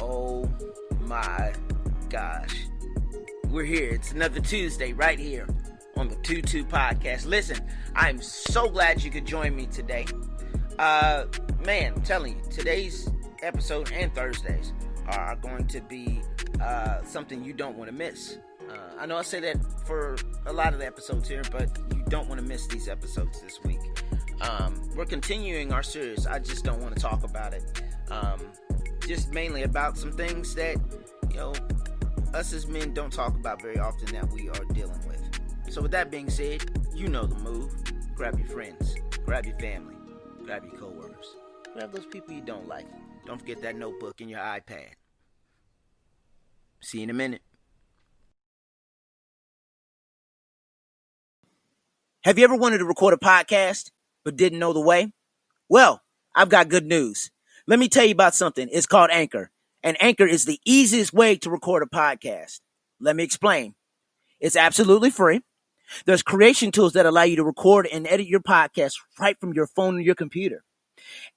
Oh my gosh. We're here. It's another Tuesday right here on the 2-2 podcast. Listen, I'm so glad you could join me today. Man, I'm telling you, today's episode and Thursdays are going to be something you don't want to miss. I know I say that for a lot of the episodes here, but you don't want to miss these episodes this week. We're continuing our series. I just don't want to talk about it. Just mainly about some things that, us as men don't talk about very often that we are dealing with. So with that being said, you know the move. Grab your friends, grab your family, grab your coworkers, grab those people you don't like. Don't forget that notebook and your iPad. See you in a minute. Have you ever wanted to record a podcast but didn't know the way? Well, I've got good news. Let me tell you about something. It's called Anchor. And Anchor is the easiest way to record a podcast. Let me explain. It's absolutely free. There's creation tools that allow you to record and edit your podcast right from your phone or your computer.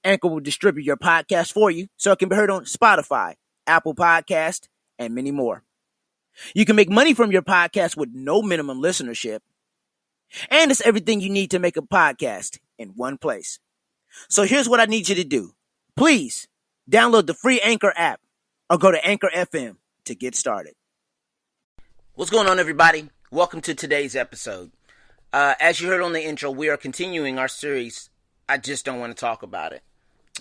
Anchor will distribute your podcast for you so it can be heard on Spotify, Apple Podcast, and many more. You can make money from your podcast with no minimum listenership. And it's everything you need to make a podcast in one place. So here's what I need you to do. Please download the free Anchor app or go to Anchor FM to get started. What's going on, everybody? Welcome to today's episode. As you heard on the intro, we are continuing our series, I Just Don't Want to Talk About It.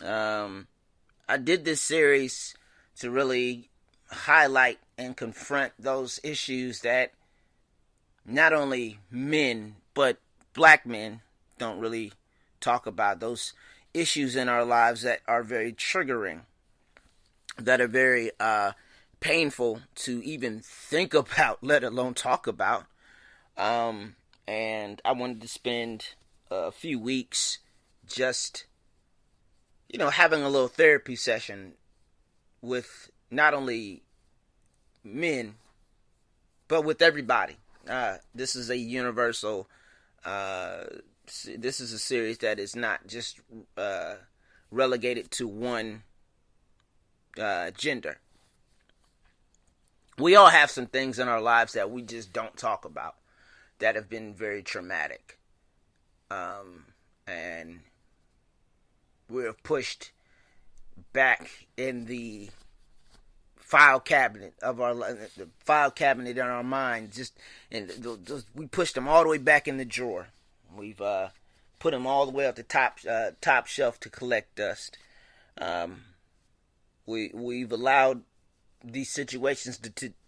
I did this series to really highlight and confront those issues that not only men, but black men don't really talk about. Those issues in our lives that are very triggering, that are very painful to even think about, let alone talk about. And I wanted to spend a few weeks just, having a little therapy session with not only men, but with everybody. This is a universal, this is a series that is not just relegated to one gender. We all have some things in our lives that we just don't talk about that have been very traumatic. And we're pushed back in the file cabinet of the file cabinet in our mind, we pushed them all the way back in the drawer. We've put them all the way up the top shelf to collect dust. We've allowed these situations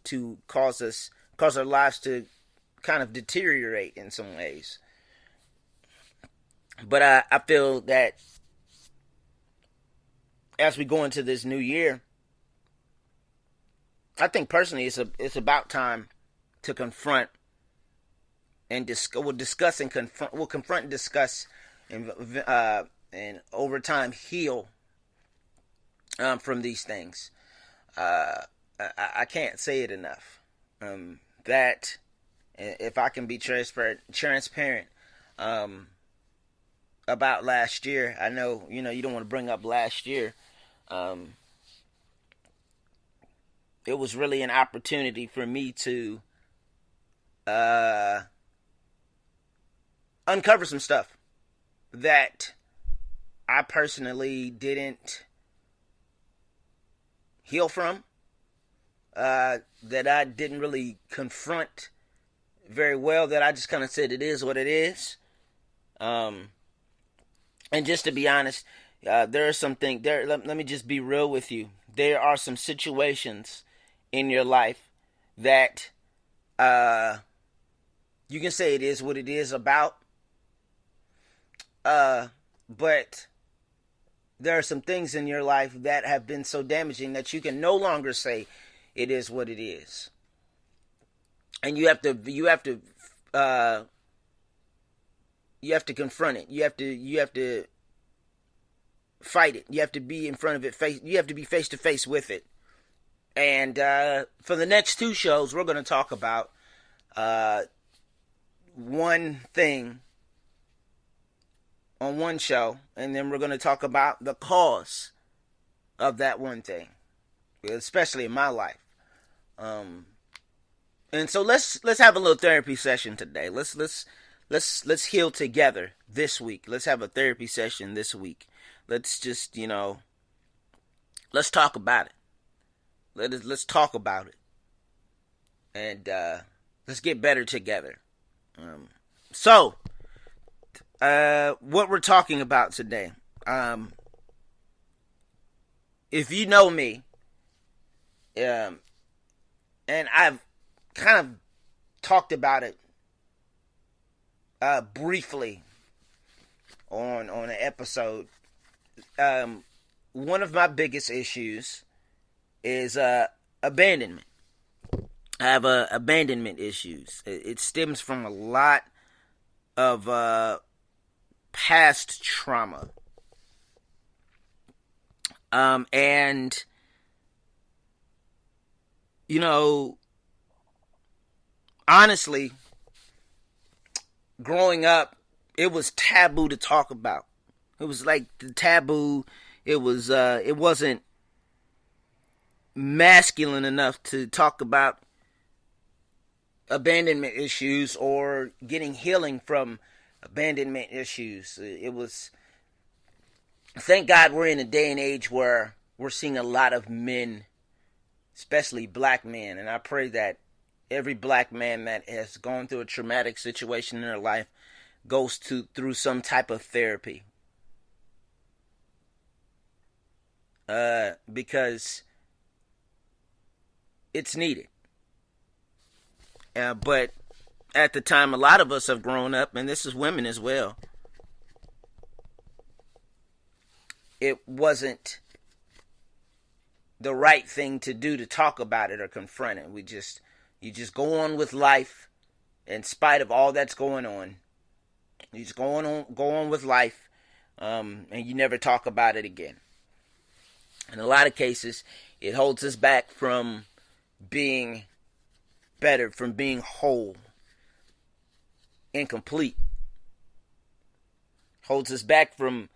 to cause our lives to kind of deteriorate in some ways. But I feel that as we go into this new year, I think personally it's about time to confront and we'll confront and discuss and over time heal from these things. I can't say it enough. That if I can be transparent about last year, I know you don't want to bring up last year. It was really an opportunity for me to uncover some stuff that I personally didn't heal from, that I didn't really confront very well, that I just kind of said it is what it is. And just to be honest, there are some things there. Let me just be real with you. There are some situations in your life that you can say it is what it is about, but there are some things in your life that have been so damaging that you can no longer say it is what it is, and you have to confront it. You have to fight it. You have to be in front of it. You have to be face to face with it. And for the next two shows, we're going to talk about one thing on one show, and then we're going to talk about the cause of that one thing, especially in my life. And so let's have a little therapy session today. Let's heal together this week. Let's have a therapy session this week. Let's just, let's talk about it. Let's talk about it. And let's get better together. So what we're talking about today, if you know me, and I've kind of talked about it briefly on an episode. One of my biggest issues is abandonment. I have abandonment issues. It stems from a lot of past trauma. And honestly, growing up, it was taboo to talk about. It was like the taboo. It wasn't masculine enough to talk about abandonment issues or getting healing from abandonment issues. It was, thank God we're in a day and age where we're seeing a lot of men, especially black men, and I pray that every black man that has gone through a traumatic situation in their life goes through some type of therapy. Because it's needed. But at the time, a lot of us have grown up, and this is women as well. It wasn't the right thing to do to talk about it or confront it. You just go on with life in spite of all that's going on. You just go on with life, and you never talk about it again. In a lot of cases, it holds us back from being better, from being whole and complete. Holds us back from,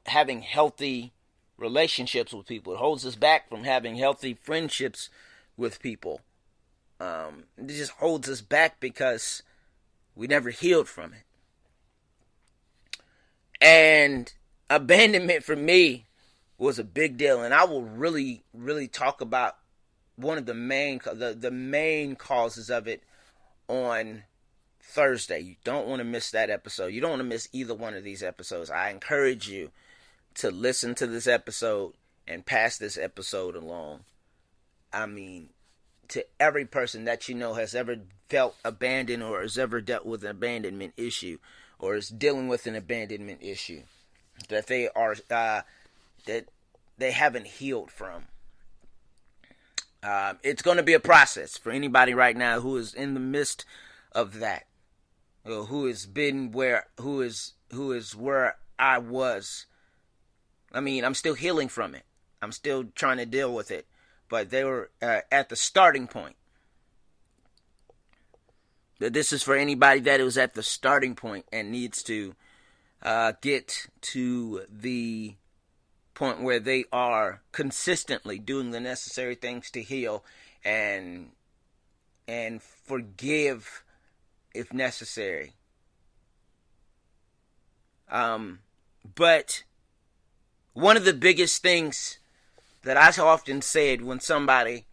having healthy relationships with people. It holds us back from having healthy friendships with people. It just holds us back because we never healed from it. And abandonment for me was a big deal, and I will really, really talk about one of the main causes of it on Thursday. You don't want to miss that episode. You don't want to miss either one of these episodes. I encourage you to listen to this episode and pass this episode along. I mean, to every person that has ever felt abandoned or has ever dealt with an abandonment issue or is dealing with an abandonment issue that they are that they haven't healed from. It's going to be a process for anybody right now who is in the midst of that, who is where I was. I mean, I'm still healing from it. I'm still trying to deal with it, but they were at the starting point. This is for anybody that was at the starting point and needs to get to the point where they are consistently doing the necessary things to heal and forgive if necessary. But one of the biggest things that I often said when somebody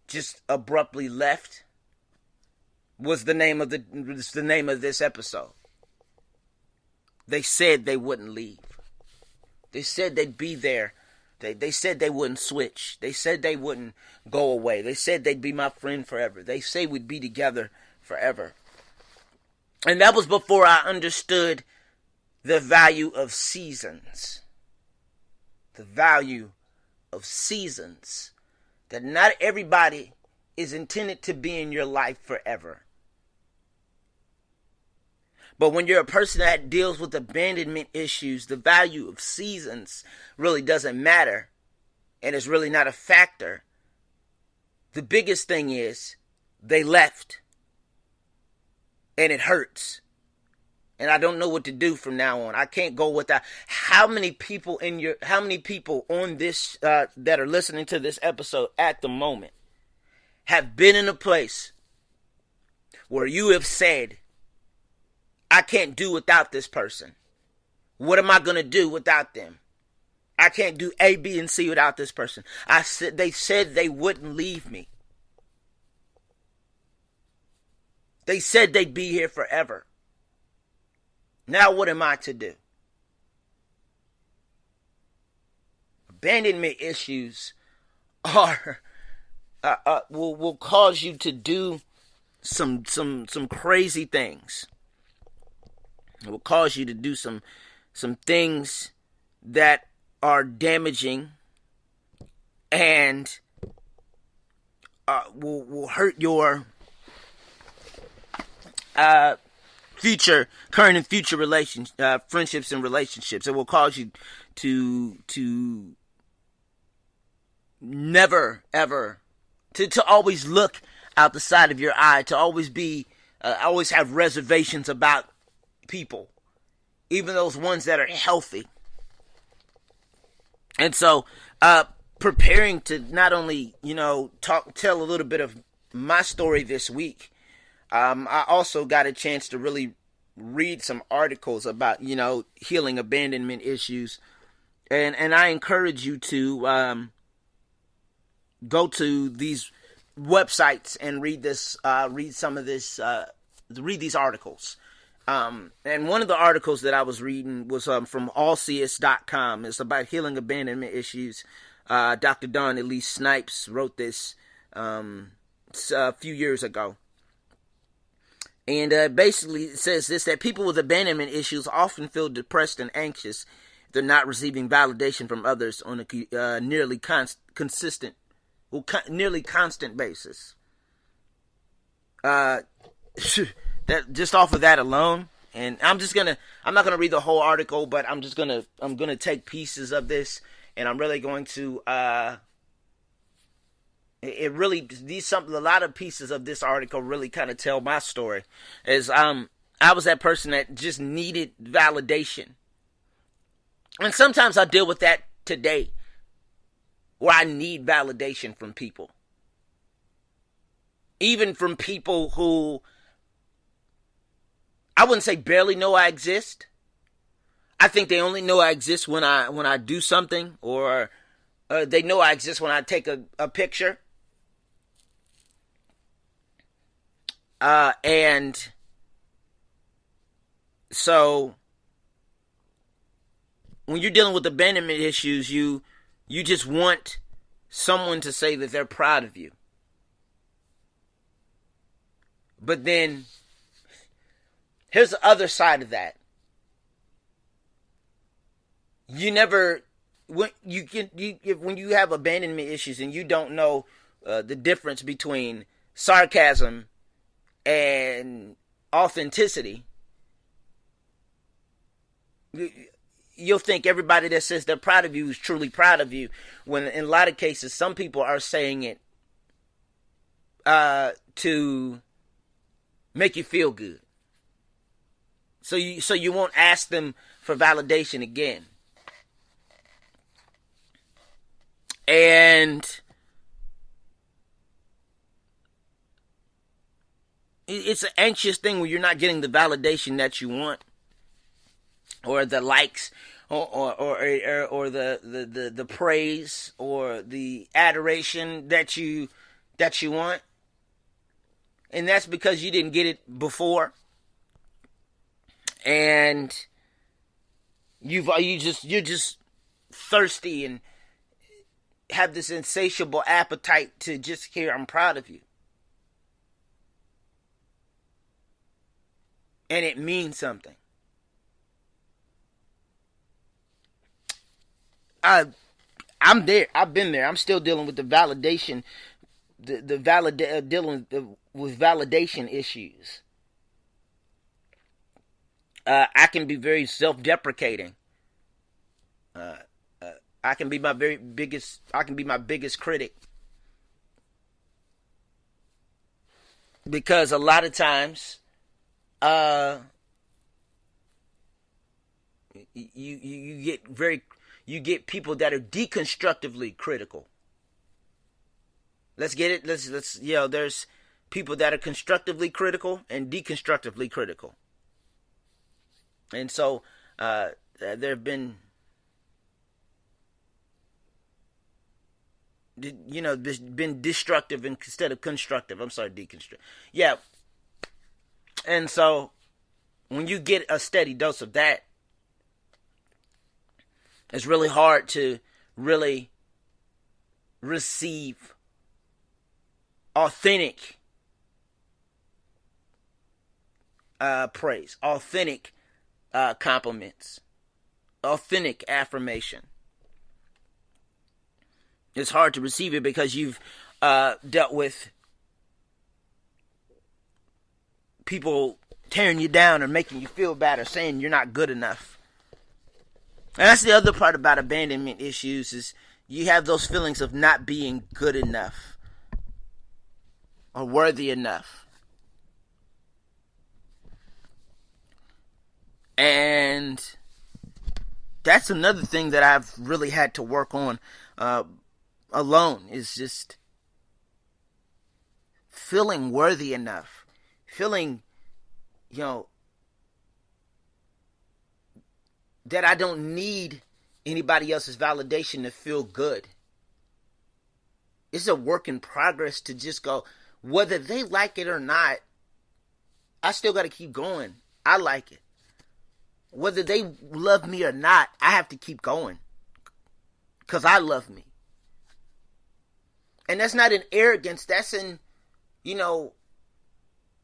just abruptly left was the name of this episode. They said they wouldn't leave. They said they'd be there. They said they wouldn't switch. They said they wouldn't go away. They said they'd be my friend forever. They say we'd be together forever. And that was before I understood the value of seasons. The value of seasons. That not everybody is intended to be in your life forever. But when you're a person that deals with abandonment issues, the value of seasons really doesn't matter. And it's really not a factor. The biggest thing is they left. And it hurts. And I don't know what to do from now on. I can't go without. How many people on this that are listening to this episode at the moment have been in a place where you have said, I can't do without this person. What am I going to do without them? I can't do A, B, and C without this person. They said they wouldn't leave me. They said they'd be here forever. Now what am I to do? Abandonment issues will cause you to do some crazy things. It will cause you to do some things that are damaging and will hurt your current and future friendships and relationships. It will cause you to never ever to always look out the side of your eye, to always always have reservations about people, even those ones that are healthy. And so, preparing to not only tell a little bit of my story this week, I also got a chance to really read some articles about, healing abandonment issues. And I encourage you to go to these websites and read these articles. And one of the articles that I was reading was from allcs.com. It's about healing abandonment issues. Dr. Dawn Elise Snipes wrote this a few years ago. And basically it says this, that people with abandonment issues often feel depressed and anxious if they're not receiving validation from others on a nearly constant basis. That just off of that alone, and I'm not gonna read the whole article, but I'm gonna take pieces of this, and I'm really going to a lot of pieces of this article really kind of tell my story. I was that person that just needed validation. And sometimes I deal with that today, where I need validation from people. Even from people who I wouldn't say barely know I exist. I think they only know I exist when I do something, or they know I exist when I take a picture. And so when you're dealing with abandonment issues, you just want someone to say that they're proud of you. But then here's the other side of that. When you have abandonment issues and you don't know the difference between sarcasm and authenticity, you'll think everybody that says they're proud of you is truly proud of you, when in a lot of cases some people are saying it to make you feel good. So you won't ask them for validation again. And it's an anxious thing when you're not getting the validation that you want, or the likes, or the praise, or the adoration that you want. And that's because you didn't get it before. And you're just thirsty and have this insatiable appetite to just hear, I'm proud of you. And it means something. I'm there. I've been there. I'm still dealing with the validation, dealing with validation issues. I can be very self-deprecating. I can be my biggest critic. Because a lot of times, You get people that are deconstructively critical. Let's get it. Let's there's people that are constructively critical and deconstructively critical. And so there have been been destructive instead of constructive. I'm sorry, deconstruct. Yeah. And so when you get a steady dose of that, it's really hard to really receive authentic praise, authentic compliments, authentic affirmation. It's hard to receive it because you've dealt with people tearing you down or making you feel bad or saying you're not good enough. And that's the other part about abandonment issues is you have those feelings of not being good enough or worthy enough. And that's another thing that I've really had to work on alone, is just feeling worthy enough. Feeling, that I don't need anybody else's validation to feel good. It's a work in progress to just go, whether they like it or not, I still got to keep going. I like it. Whether they love me or not, I have to keep going. Because I love me. And that's not in arrogance. That's in,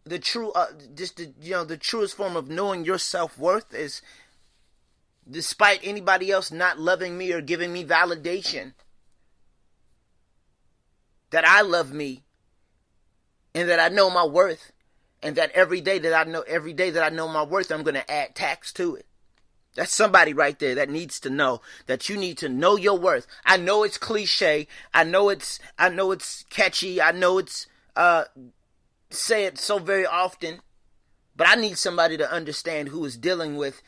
the true, the truest form of knowing your self-worth is, despite anybody else not loving me or giving me validation, that I love me and that I know my worth, and that every day that I know my worth, I'm going to add tax to it. That's somebody right there that needs to know that you need to know your worth. I know it's cliche. I know it's catchy. I know it's say it so very often, but I need somebody to understand who is dealing with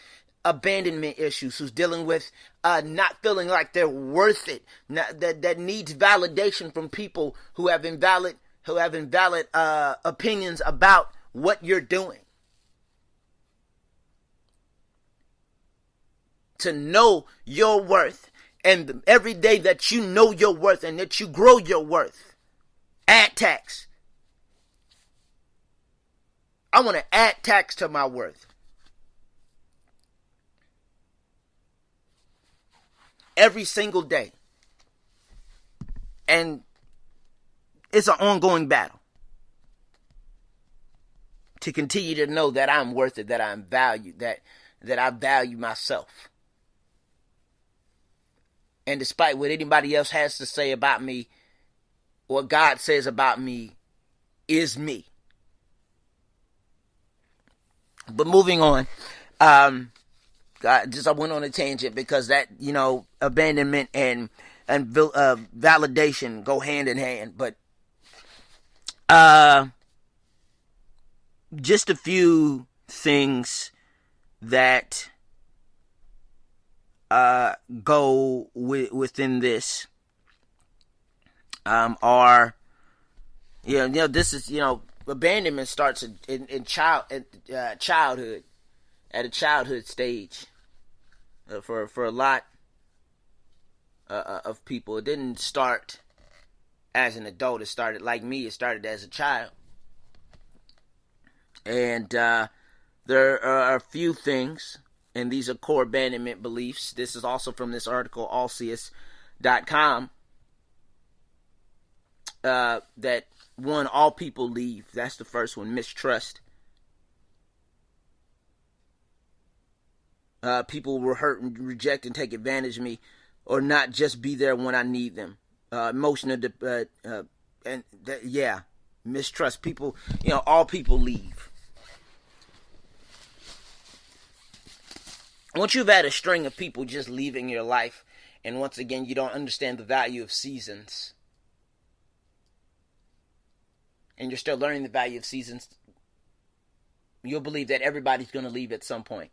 abandonment issues, who's dealing with not feeling like they're worth it, that needs validation from people who have invalid opinions about what you're doing. To know your worth, and every day that you know your worth and that you grow your worth, add tax. I want to add tax to my worth. Every single day. And it's an ongoing battle to continue to know that I'm worth it, that I'm valued, that I value myself. And despite what anybody else has to say about me, what God says about me is me. But moving on, I went on a tangent because that, abandonment and validation go hand in hand. But just a few things that go within this are, this is, abandonment starts in childhood, at a childhood stage. For a lot of people, it didn't start as an adult. It started like me. It started as a child, and there are a few things, and these are core abandonment beliefs. This is also from this article, allseus.com. That one, all people leave. That's the first one. Mistrust. People will hurt and reject and take advantage of me, or not just be there when I need them. Emotional, mistrust. People, all people leave. Once you've had a string of people just leaving your life, and once again, you don't understand the value of seasons, and you're still learning the value of seasons, you'll believe that everybody's going to leave at some point.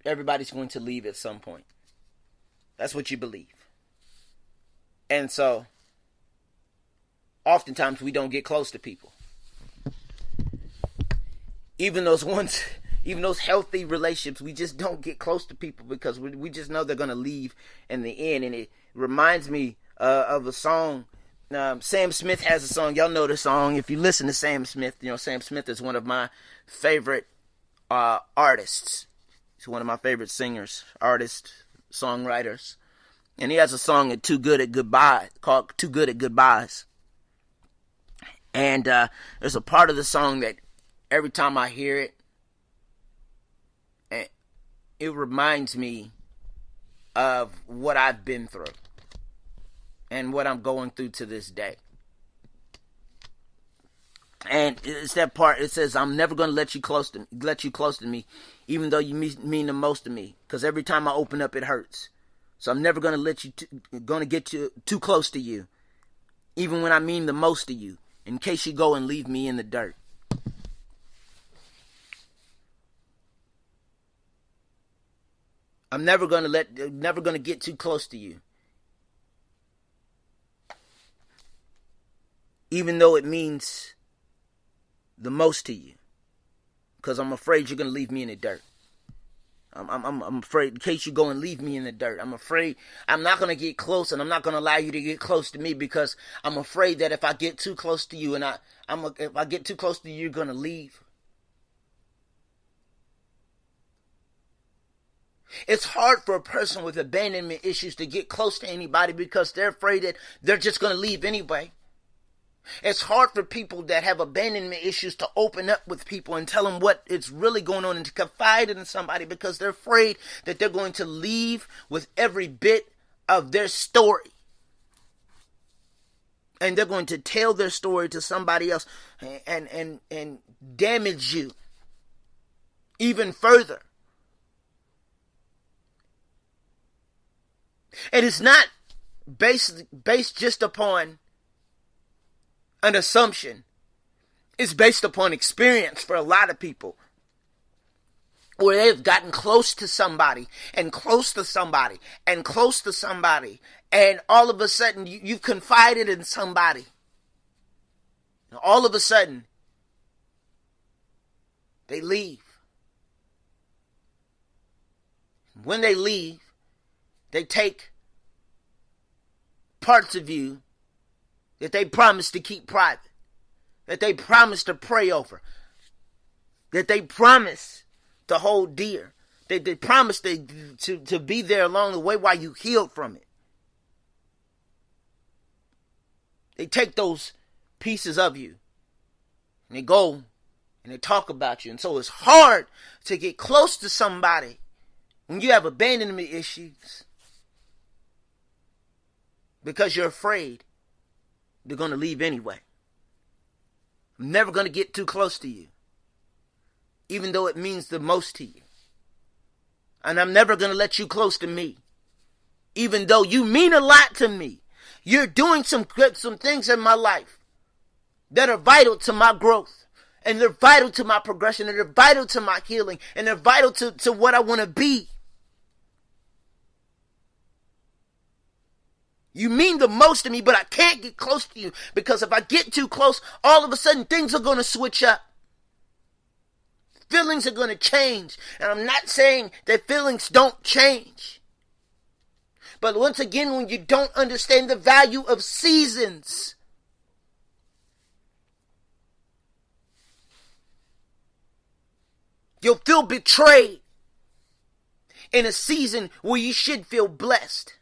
everybody's going to leave at some point. That's what you believe. And so, oftentimes we don't get close to people. Even those healthy relationships, we just don't get close to people because we just know they're going to leave in the end. And it reminds me of a song. Sam Smith has a song. Y'all know the song. If you listen to Sam Smith, Sam Smith is one of my favorite artists. He's one of my favorite singers, artists, songwriters. And he has a song called Too Good at Goodbyes. And there's a part of the song that every time I hear it, it reminds me of what I've been through and what I'm going through to this day. And it's that part. It says, "I'm never going to let you close to me, even though you mean the most to me. Because every time I open up, it hurts. So I'm never going to get too close to you, even when I mean the most to you, in case you go and leave me in the dirt." I'm never going to get too close to you, even though it means the most to you, because I'm afraid you're going to leave me in the dirt. I'm afraid in case you go and leave me in the dirt. I'm afraid I'm not going to get close, and I'm not going to allow you to get close to me because I'm afraid that if I get too close to you if I get too close to you, you're going to leave. It's hard for a person with abandonment issues to get close to anybody because they're afraid that they're just going to leave anyway. It's hard for people that have abandonment issues to open up with people and tell them what is really going on and to confide in somebody because they're afraid that they're going to leave with every bit of their story. And they're going to tell their story to somebody else and damage you even further. And it's not based just upon an assumption. It's based upon experience for a lot of people, where they've gotten close to somebody and close to somebody and close to somebody, and all of a sudden you've confided in somebody. And all of a sudden they leave. When they leave, they take parts of you that they promised to keep private, that they promised to pray over, that they promised to hold dear, that they promised to be there along the way while you healed from it. They take those pieces of you and they go and they talk about you. And so it's hard to get close to somebody when you have abandonment issues because you're afraid they're going to leave anyway. I'm never going to get too close to you, even though it means the most to you. And I'm never going to let you close to me, even though you mean a lot to me. You're doing some things in my life that are vital to my growth, and they're vital to my progression, and they're vital to my healing, and they're vital to what I want to be. You mean the most to me, but I can't get close to you because if I get too close, all of a sudden things are going to switch up. Feelings are going to change. And I'm not saying that feelings don't change. But once again, when you don't understand the value of seasons, you'll feel betrayed in a season where you should feel blessed.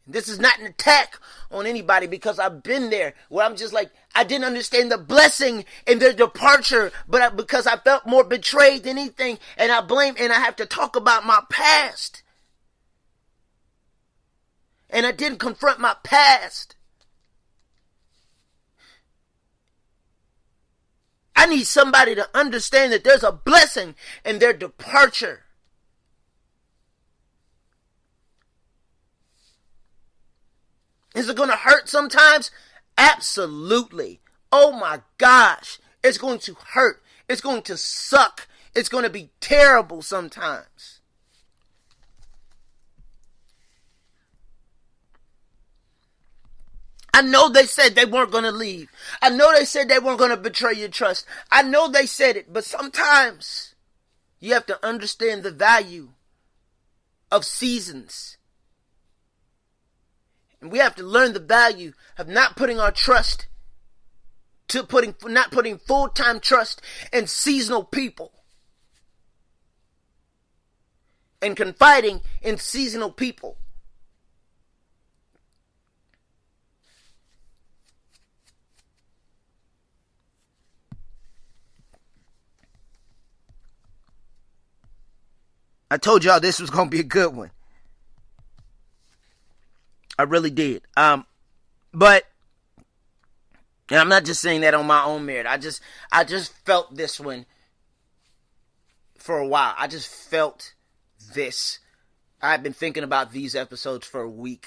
This is not an attack on anybody because I've been there where I'm just like, I didn't understand the blessing in their departure, but because I felt more betrayed than anything, and I blame, and I have to talk about my past. And I didn't confront my past. I need somebody to understand that there's a blessing in their departure. Is it going to hurt sometimes? Absolutely. Oh my gosh. It's going to hurt. It's going to suck. It's going to be terrible sometimes. I know they said they weren't going to leave. I know they said they weren't going to betray your trust. I know they said it, but sometimes you have to understand the value of seasons. And we have to learn the value of not putting our trust not putting full-time trust in seasonal people. And confiding in seasonal people. I told y'all this was going to be a good one. I really did. But, and I'm not just saying that on my own merit. I just felt this one for a while. I just felt this. I've been thinking about these episodes for a week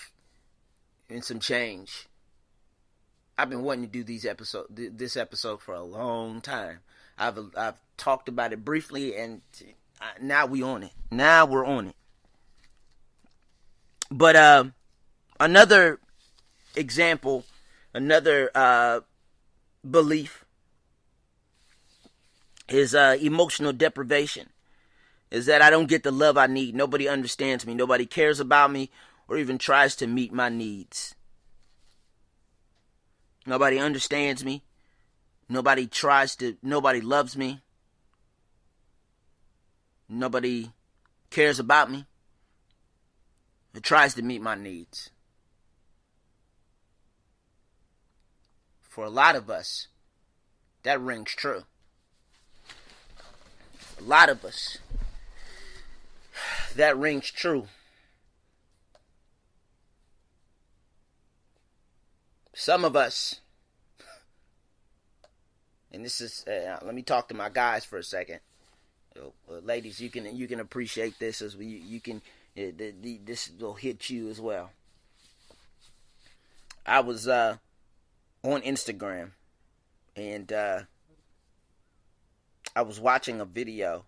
and some change. I've been wanting to do this episode for a long time. I've talked about it briefly, and now we're on it. But another example, another belief is emotional deprivation. Is that I don't get the love I need. Nobody understands me. Nobody cares about me or even tries to meet my needs. Nobody understands me. Nobody loves me. Nobody cares about me. It tries to meet my needs. For a lot of us, that rings true. A lot of us, that rings true. Some of us, and this is, let me talk to my guys for a second. Ladies, you can appreciate this as this will hit you as well. I was on Instagram, and I was watching a video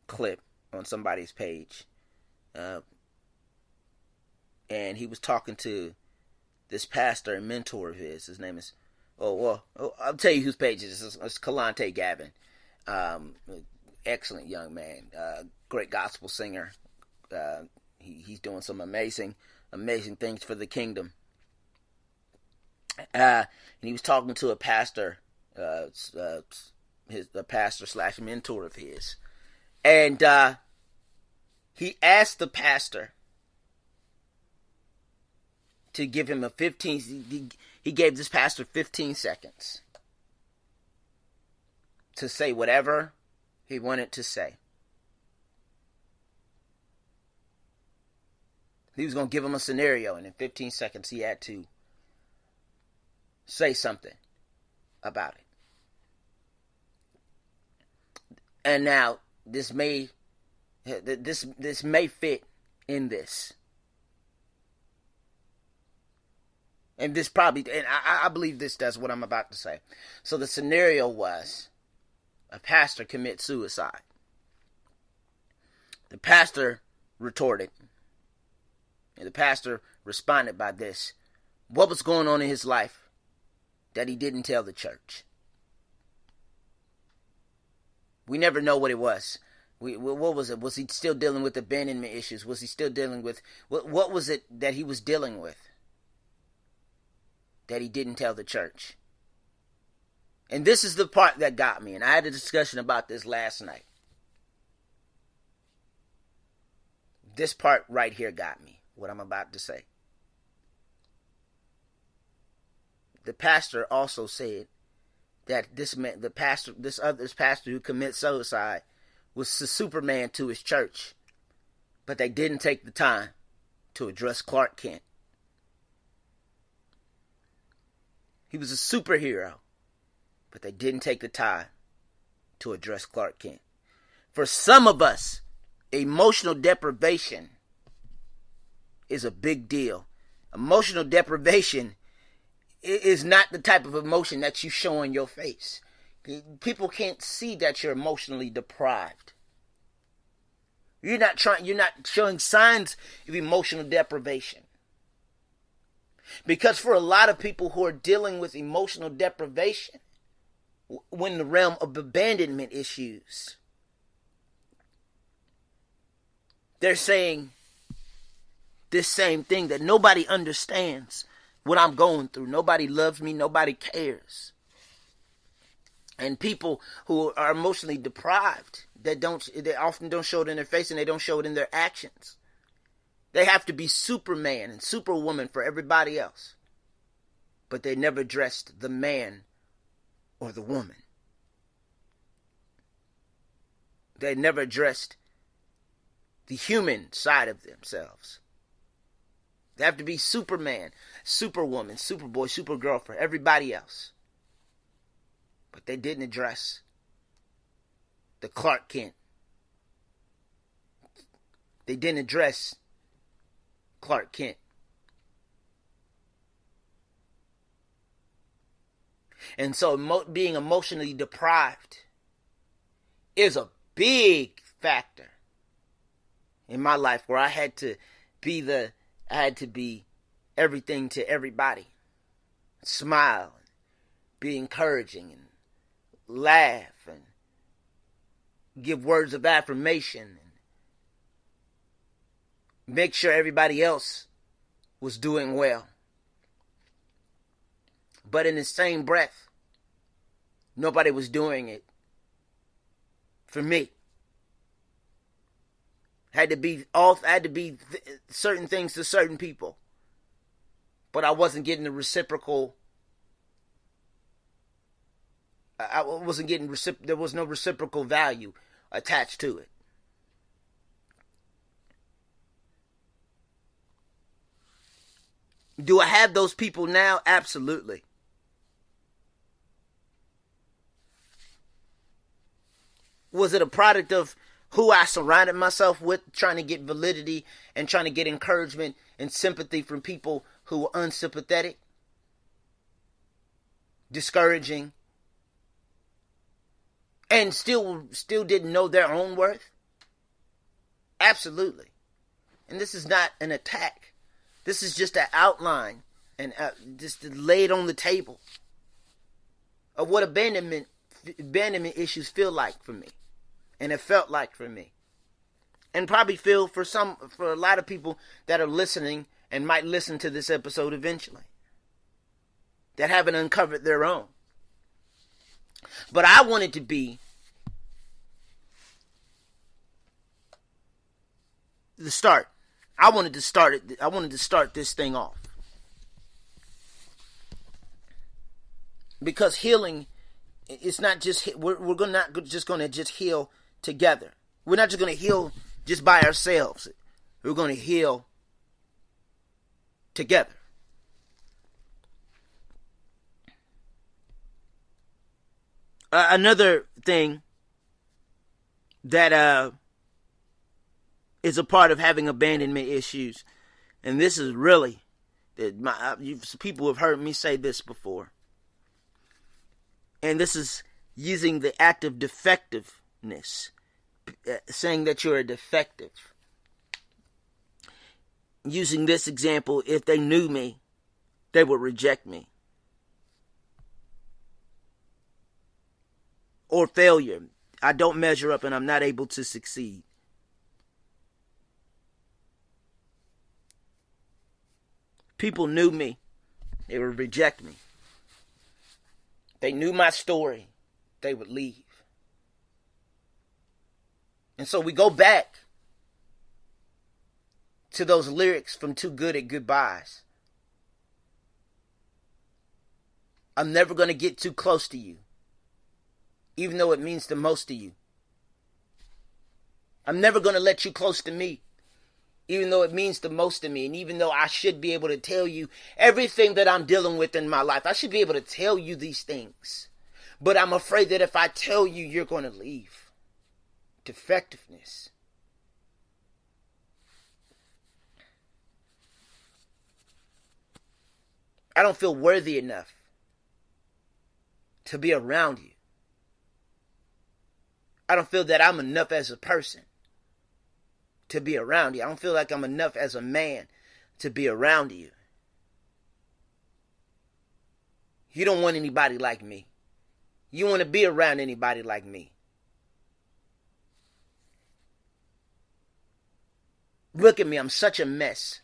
clip on somebody's page, and he was talking to this pastor and mentor of his. His name is, I'll tell you whose page it is. It's Kalante Gavin. Excellent young man, great gospel singer. He's doing some amazing things for the kingdom. And he was talking to a pastor, a pastor / mentor of his, and he asked the pastor to give him he gave this pastor 15 seconds to say whatever he wanted to say. He was going to give him a scenario, and in 15 seconds he had to say something about it. And now this may fit in this. And this probably, and I believe this does what I'm about to say. So the scenario was a pastor commits suicide. The pastor retorted. And the pastor responded by this. What was going on in his life that he didn't tell the church? We never know what it was. What was it? Was he still dealing with abandonment issues? Was he still dealing with... What was it that he was dealing with that he didn't tell the church? And this is the part that got me. And I had a discussion about this last night. This part right here got me. What I'm about to say. The pastor also said that this pastor who commits suicide was the Superman to his church, but they didn't take the time to address Clark Kent. He was a superhero, but they didn't take the time to address Clark Kent. For some of us, emotional deprivation is a big deal. Emotional deprivation is not the type of emotion that you show on your face. People can't see that you're emotionally deprived. You're not showing signs of emotional deprivation. Because for a lot of people who are dealing with emotional deprivation, when the realm of abandonment issues, they're saying this same thing, that nobody understands what I'm going through. Nobody loves me. Nobody cares. And people who are emotionally deprived, they often don't show it in their face, and they don't show it in their actions. They have to be Superman and Superwoman for everybody else, but they never addressed the man or the woman. They never addressed the human side of themselves. They have to be Superman, Superwoman, Superboy, Supergirl for everybody else. But they didn't address the Clark Kent. They didn't address Clark Kent. And so being emotionally deprived is a big factor in my life, where I had to be everything to everybody. Smile, be encouraging, and laugh, and give words of affirmation, and make sure everybody else was doing well. But in the same breath, nobody was doing it for me. Had to be certain things to certain people, but I wasn't getting the reciprocal. I wasn't getting there was no reciprocal value attached to it. Do I have those people now? Absolutely. Was it a product of who I surrounded myself with, trying to get validity and trying to get encouragement and sympathy from people who were unsympathetic, discouraging, and still didn't know their own worth? Absolutely. And this is not an attack. This is just an outline and just laid on the table of what abandonment issues feel like for me, and it felt like for me, and probably feel for a lot of people that are listening and might listen to this episode eventually, that haven't uncovered their own. But I wanted to be the start. I wanted to start this thing off. Because healing, it's not just, we're not just going to just heal together. We're not just going to heal just by ourselves. We're going to heal together. Another thing that is a part of having abandonment issues, and this is really, people have heard me say this before, and this is using the act of defectiveness, saying that you're a defective. Using this example, if they knew me, they would reject me. Or failure. I don't measure up and I'm not able to succeed. People knew me, they would reject me. They knew my story, they would leave. And so we go back to those lyrics from Too Good at Goodbyes. I'm never going to get too close to you, even though it means the most to you. I'm never going to let you close to me, even though it means the most to me. And even though I should be able to tell you everything that I'm dealing with in my life, I should be able to tell you these things. But I'm afraid that if I tell you, you're going to leave. Defectiveness. I don't feel worthy enough to be around you. I don't feel that I'm enough as a person to be around you. I don't feel like I'm enough as a man to be around you. You don't want anybody like me. You want to be around anybody like me. Look at me, I'm such a mess.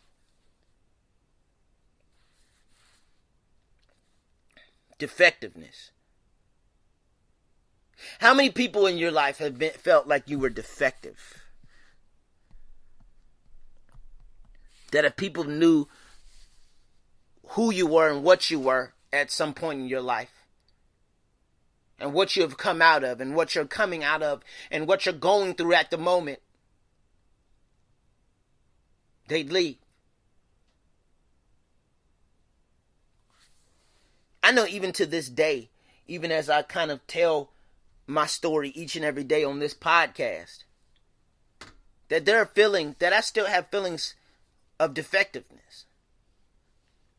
Defectiveness. How many people in your life have felt like you were defective? That if people knew who you were and what you were at some point in your life, and what you have come out of, and what you're coming out of, and what you're going through at the moment, they'd leave. I know even to this day, even as I kind of tell my story each and every day on this podcast, that I still have feelings of defectiveness.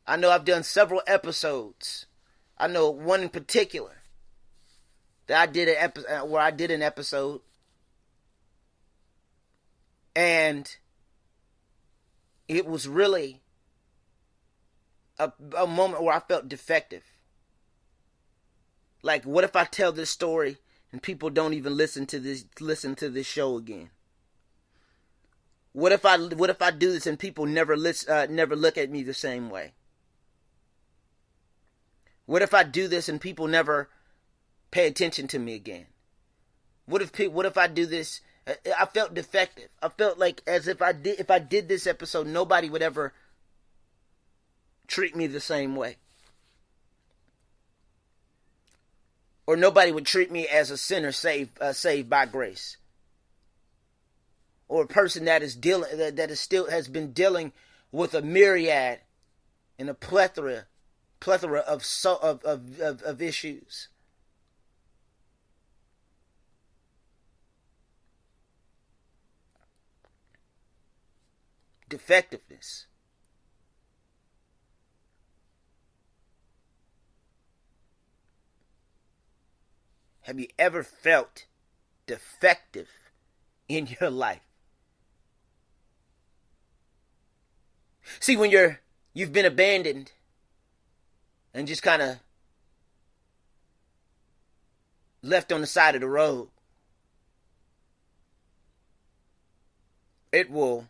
I know I've done several episodes. I know one in particular that I did an episode, and it was really a moment where I felt defective. Like, what if I tell this story and people don't even listen to this show again? What if I do this and people never look at me the same way? What if I do this and people never pay attention to me again? What if I do this? I felt defective. I felt like as if I did this episode, nobody would ever treat me the same way. Or nobody would treat me as a sinner saved by grace. Or a person that has been dealing with a myriad and a plethora of issues. Defectiveness. Have you ever felt defective in your life? See, when you've been abandoned and just kind of left on the side of the road, it will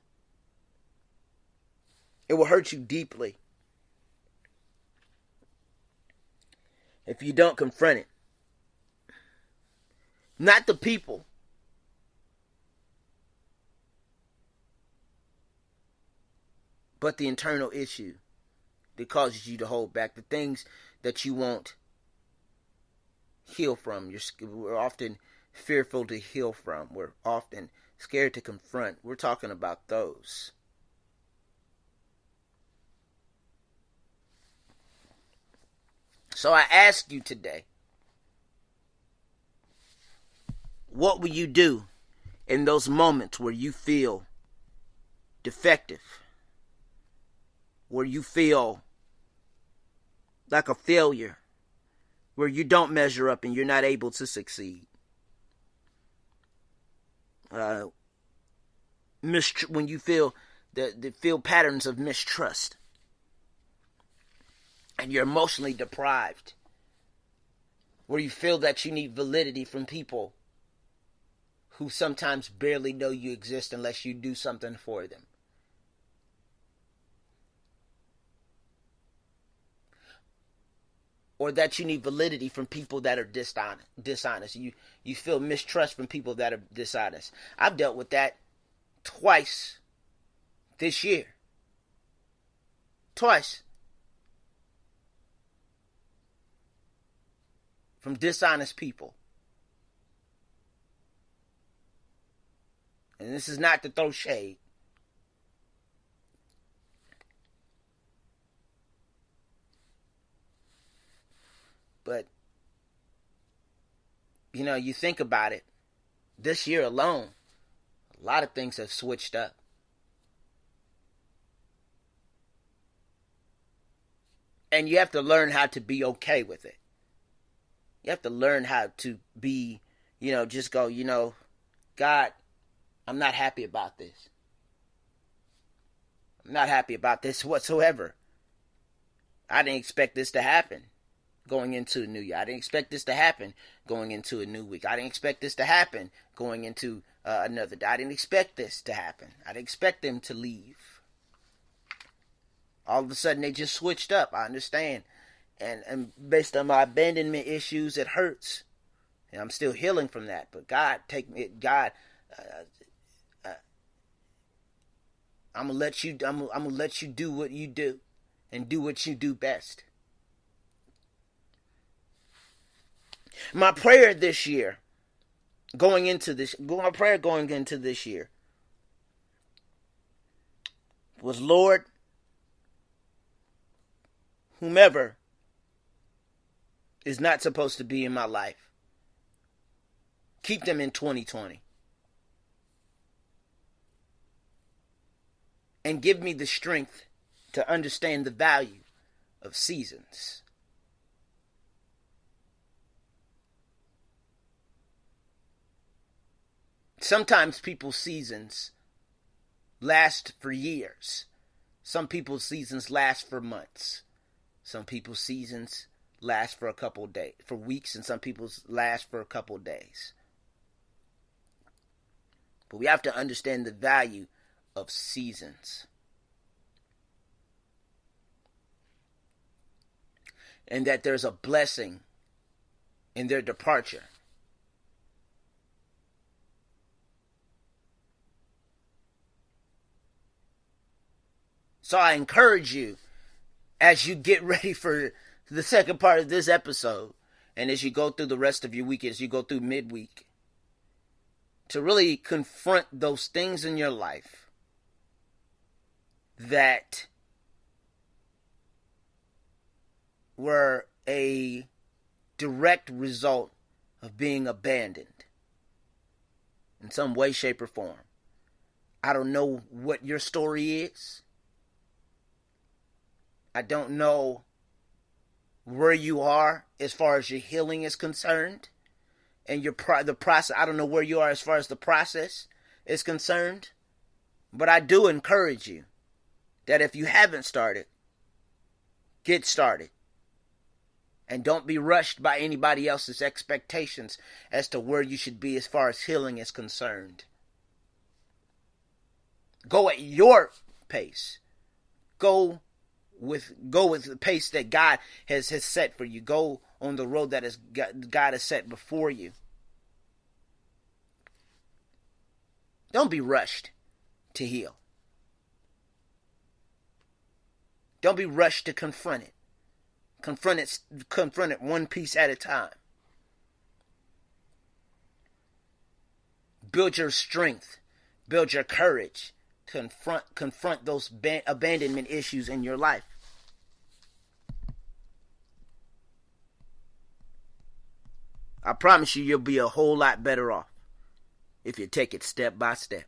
hurt you deeply if you don't confront it. Not the people, but the internal issue that causes you to hold back. The things that you won't heal from. We're often fearful to heal from. We're often scared to confront. We're talking about those. So I ask you today, what will you do in those moments where you feel defective? Where you feel like a failure? Where you don't measure up and you're not able to succeed? When you feel feel patterns of mistrust and you're emotionally deprived, where you feel that you need validity from people who sometimes barely know you exist unless you do something for them. Or that you need validity from people that are dishonest. You feel mistrust from people that are dishonest. I've dealt with that twice this year. Twice. From dishonest people. And this is not to throw shade. But, you think about it. This year alone, a lot of things have switched up. And you have to learn how to be okay with it. You have to learn how to be, just go, God, I'm not happy about this. I'm not happy about this whatsoever. I didn't expect this to happen. going into a new year. I didn't expect this to happen going into a new week. I didn't expect this to happen going into another day. I didn't expect this to happen. I didn't expect them to leave. All of a sudden, they just switched up. I understand. And based on my abandonment issues, it hurts. And I'm still healing from that. But God, I'm gonna let you. I'm gonna let you do what you do, and do what you do best. My prayer this year, going into this year, was, Lord, whomever is not supposed to be in my life, keep them in 2020. And give me the strength to understand the value of seasons. Sometimes people's seasons last for years. Some people's seasons last for months. Some people's seasons last for a couple of days, for weeks, and some people's last for a couple of days. But we have to understand the value of seasons. And that there's a blessing in their departure. So I encourage you, as you get ready for the second part of this episode, and as you go through the rest of your week, as you go through midweek, to really confront those things in your life that were a direct result of being abandoned in some way, shape, or form. I don't know what your story is. I don't know where you are as far as your healing is concerned, and the process. I don't know where you are as far as the process is concerned, but I do encourage you that if you haven't started, get started. And don't be rushed by anybody else's expectations as to where you should be as far as healing is concerned. Go at your pace. Go with the pace that God has set for you. Go on the road that God has set before you. Don't be rushed to heal. Don't be rushed to confront it. Confront it one piece at a time. Build your strength. Build your courage. Confront those abandonment issues in your life. I promise you'll be a whole lot better off if you take it step by step.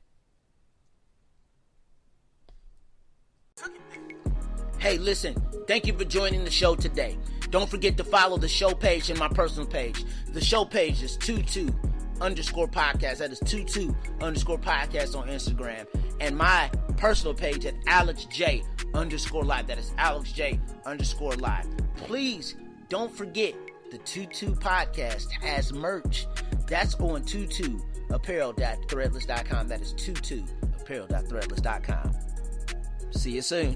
Hey, listen, thank you for joining the show today. Don't forget to follow the show page and my personal page. The show page is 22_podcast. That is 22_podcast on Instagram. And my personal page at AlexJ_live. That is AlexJ_live. Please don't forget the 22 podcast has merch. That's on 22apparel.threadless.com. That is 22apparel.threadless.com. See you soon.